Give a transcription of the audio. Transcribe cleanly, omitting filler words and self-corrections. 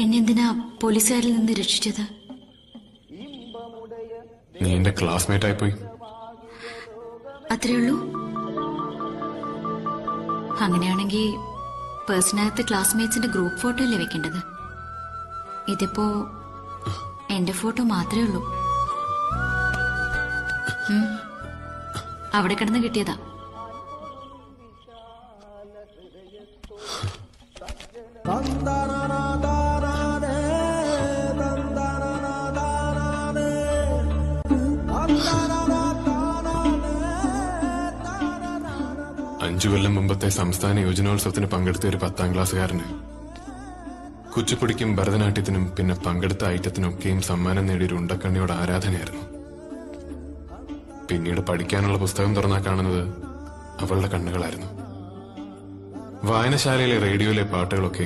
എന്നെന്തിനാ പോലീസുകാരിൽ നിന്ന് രക്ഷിച്ചത്? നീ എന്റെ ക്ലാസ്മേറ്റ് ആയിപ്പോയി. അത്രയുള്ളൂ? അങ്ങനെയാണെങ്കിൽ പേഴ്സണകത്ത് ക്ലാസ്മേറ്റ്സിന്റെ ഗ്രൂപ്പ് ഫോട്ടോ അല്ലേ വെക്കേണ്ടത്? ഇതിപ്പോ എന്റെ ഫോട്ടോ മാത്രമേ ഉള്ളൂ. അവിടെ കിടന്ന് കിട്ടിയതാ. അഞ്ചു കൊല്ലം മുമ്പത്തെ സംസ്ഥാന യോജനോത്സവത്തിന് പങ്കെടുത്ത ഒരു 10ാം ക്ലാസ്സുകാരന് കുച്ചിപ്പുടിക്കും ഭരതനാട്യത്തിനും പിന്നെ പങ്കെടുത്ത ഐറ്റത്തിനൊക്കെയും സമ്മാനം നേടിയൊരു ഉണ്ടക്കണ്ണിയോട് ആരാധനയായിരുന്നു. പിന്നീട് പഠിക്കാനുള്ള പുസ്തകം തുറന്നാ കാണുന്നത് അവളുടെ കണ്ണുകളായിരുന്നു. വായനശാലയിലെ റേഡിയോയിലെ പാട്ടുകളൊക്കെ